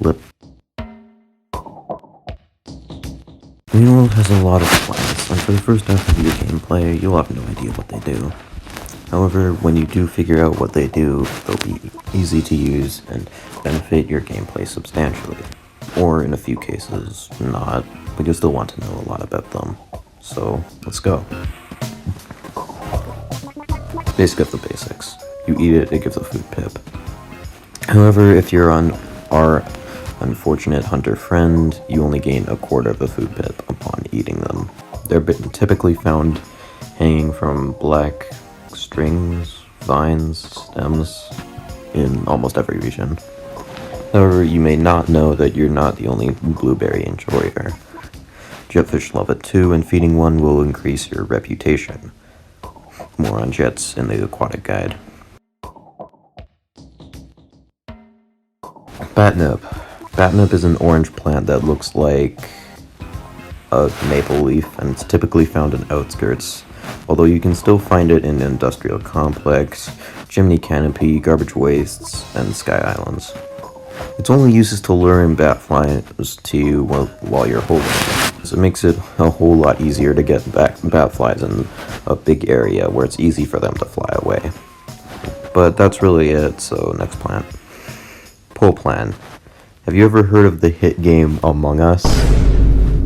Lip. The world has a lot of plants, and for the first half of your gameplay, you'll have no idea what they do. However, when you do figure out what they do, they'll be easy to use and benefit your gameplay substantially. Or in a few cases, not, but you'll still want to know a lot about them. So, let's go. Basic of the basics. You eat it, it gives a food pip. However, if you're on our unfortunate hunter friend, you only gain a quarter of the food pip upon eating them. They're typically found hanging from black strings, vines, stems, in almost every region. However, you may not know that you're not the only blueberry enjoyer. Jetfish love it too, and feeding one will increase your reputation. More on jets in the Aquatic guide. Batnip. Batnip is an orange plant that looks like a maple leaf, and it's typically found in outskirts, although you can still find it in industrial complex, chimney canopy, garbage wastes, and sky islands. Its only use is to lure in batflies to you while you're holding it, so it makes it a whole lot easier to get batflies in a big area where it's easy for them to fly away. But that's really it, so next plant. Pole plant. Have you ever heard of the hit game Among Us?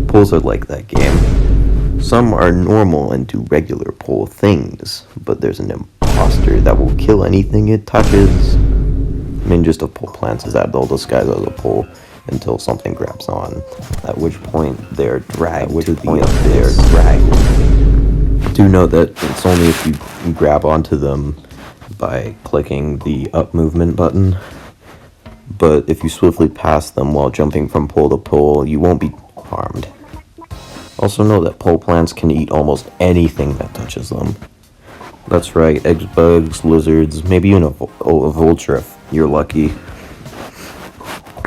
Poles are like that game. Some are normal and do regular pole things, but there's an imposter that will kill anything it touches. The main gist of pole plants is that they'll disguise as a pole until something grabs on, at which point they're dragged to the abyss. Do note that it's only if you grab onto them by clicking the up movement button. But if you swiftly pass them while jumping from pole to pole, you won't be harmed. Also know that pole plants can eat almost anything that touches them. That's right, eggs, bugs, lizards, maybe even a vulture if you're lucky.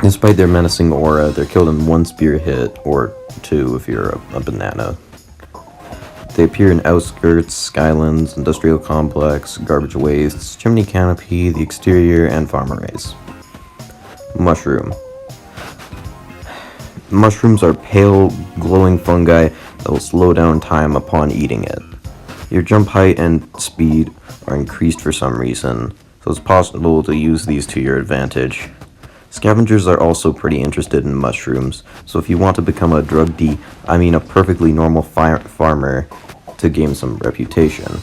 Despite their menacing aura, they're killed in one spear hit, or two if you're a banana. They appear in outskirts, skylands, industrial complex, garbage wastes, chimney canopy, the exterior, and farm arrays. Mushroom. Mushrooms are pale, glowing fungi that will slow down time upon eating it. Your jump height and speed are increased for some reason, so it's possible to use these to your advantage. Scavengers are also pretty interested in mushrooms, so if you want to become a a perfectly normal farmer to gain some reputation.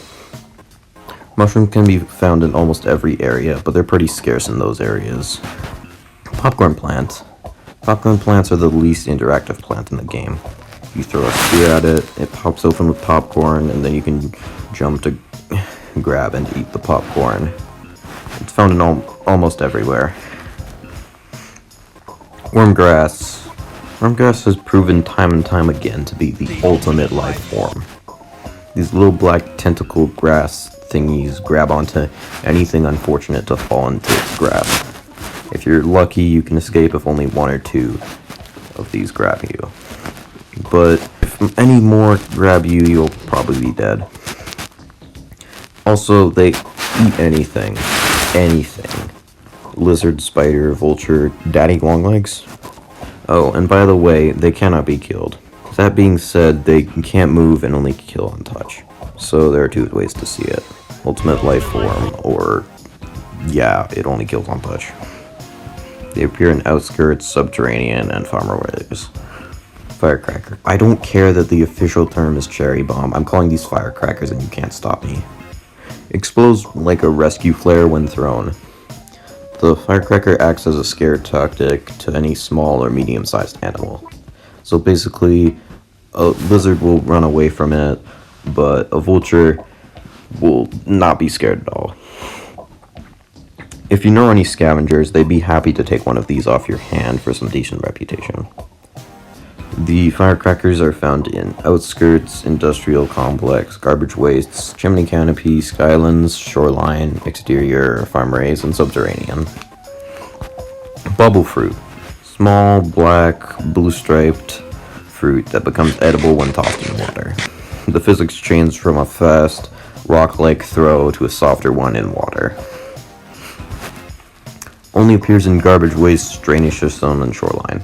Mushrooms can be found in almost every area, but they're pretty scarce in those areas. Popcorn plant. Popcorn plants are the least interactive plant in the game. You throw a spear at it, it pops open with popcorn, and then you can jump to grab and eat the popcorn. It's found in almost everywhere. Wormgrass. Wormgrass has proven time and time again to be the ultimate life form. These little black tentacle grass thingies grab onto anything unfortunate to fall into its grasp. If you're lucky, you can escape if only one or two of these grab you. But if any more grab you, you'll probably be dead. Also, they eat anything. Anything. Lizard, spider, vulture, daddy longlegs. Oh, and by the way, they cannot be killed. That being said, they can't move and only kill on touch. So there are two ways to see it. Ultimate life form, or yeah, it only kills on touch. They appear in outskirts, subterranean, and farm arrays. Firecracker. I don't care that the official term is Cherrybomb. I'm calling these firecrackers and you can't stop me. Explodes like a rescue flare when thrown. The firecracker acts as a scare tactic to any small or medium-sized animal. So basically, a lizard will run away from it, but a vulture will not be scared at all. If you know any scavengers, they'd be happy to take one of these off your hand for some decent reputation. The firecrackers are found in outskirts, industrial complex, garbage wastes, chimney canopy, skylands, shoreline, exterior, farm arrays, and subterranean. Bubble fruit. Small, black, blue-striped fruit that becomes edible when tossed in water. The physics change from a fast, rock-like throw to a softer one in water. Only appears in garbage waste, drainage system, and shoreline.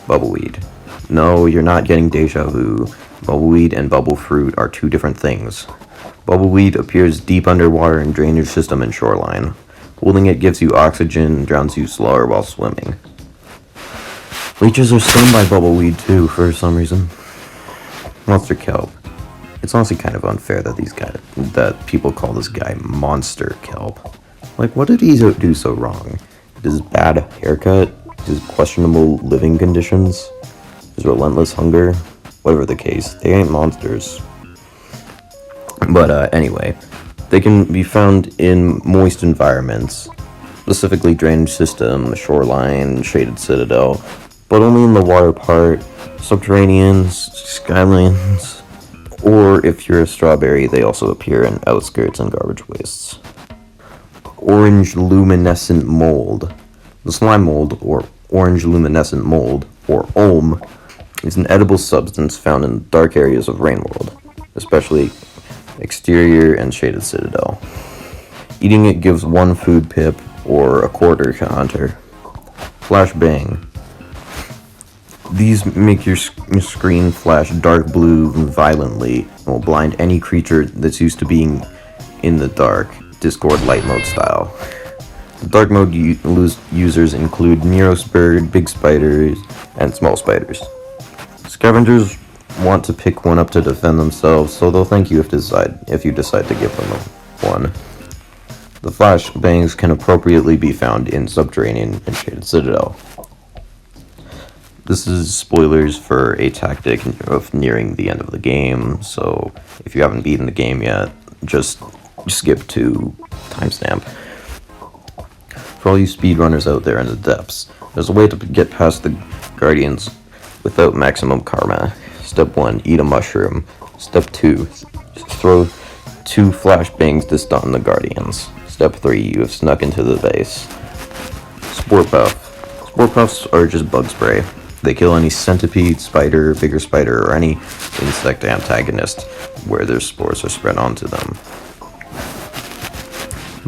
Bubbleweed. No, you're not getting deja vu. Bubbleweed and bubble fruit are two different things. Bubbleweed appears deep underwater in drainage system and shoreline. Holding it gives you oxygen, drowns you slower while swimming. Leeches are stung by bubbleweed too, for some reason. Monster kelp. It's honestly kind of unfair that people call this guy Monster Kelp. Like, what did he do so wrong? His bad haircut? His questionable living conditions? His relentless hunger? Whatever the case, they ain't monsters. But anyway, they can be found in moist environments, specifically drainage system, shoreline, shaded citadel, but only in the water part, subterraneans, skylands, or if you're a strawberry, they also appear in outskirts and garbage wastes. Orange luminescent mold. The slime mold, or orange luminescent mold, or OLM, is an edible substance found in dark areas of Rainworld, especially exterior and shaded citadel. Eating it gives 1 food pip, or a quarter to Hunter. Flashbang. These make your screen flash dark blue violently and will blind any creature that's used to being in the dark, Discord light mode style. The dark mode users include Neurospurred, big spiders, and small spiders. Scavengers want to pick one up to defend themselves, so they'll thank you if you decide to give them one. The flashbangs can appropriately be found in subterranean and shaded citadel. This is spoilers for a tactic of nearing the end of the game, so if you haven't beaten the game yet, just skip to timestamp. For all you speedrunners out there in the depths, there's a way to get past the Guardians without maximum karma. Step 1, eat a mushroom. Step 2, throw 2 flashbangs to stun the Guardians. Step 3, you have snuck into the base. Spore Puff. Spore Puffs are just bug spray. They kill any centipede, spider, bigger spider, or any insect antagonist where their spores are spread onto them.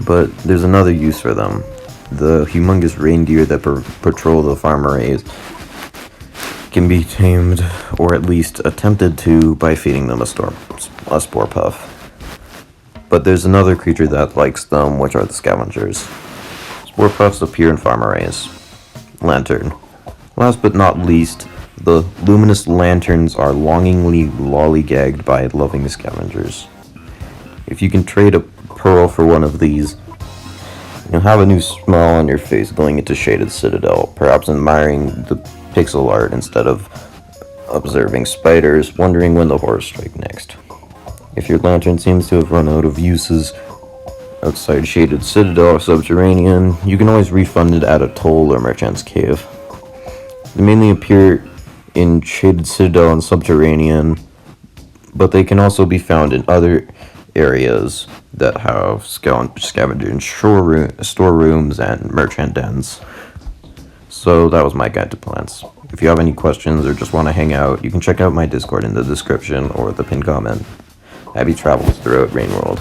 But there's another use for them. The humongous reindeer that patrol the farm arrays can be tamed, or at least attempted to, by feeding them a Spore Puff. But there's another creature that likes them, which are the scavengers. Spore Puffs appear in farm arrays. Lantern. Last but not least, the luminous lanterns are longingly lollygagged by loving scavengers. If you can trade a pearl for one of these, you'll have a new smile on your face going into Shaded Citadel, perhaps admiring the pixel art instead of observing spiders, wondering when the horrors strike next. If your lantern seems to have run out of uses outside Shaded Citadel or Subterranean, you can always refund it at a toll or merchant's cave. They mainly appear in Shaded Citadel and Subterranean, but they can also be found in other areas that have scavenger storerooms and merchant dens. So that was my guide to plants. If you have any questions or just want to hang out, you can check out my Discord in the description or the pinned comment. Happy travels throughout Rainworld.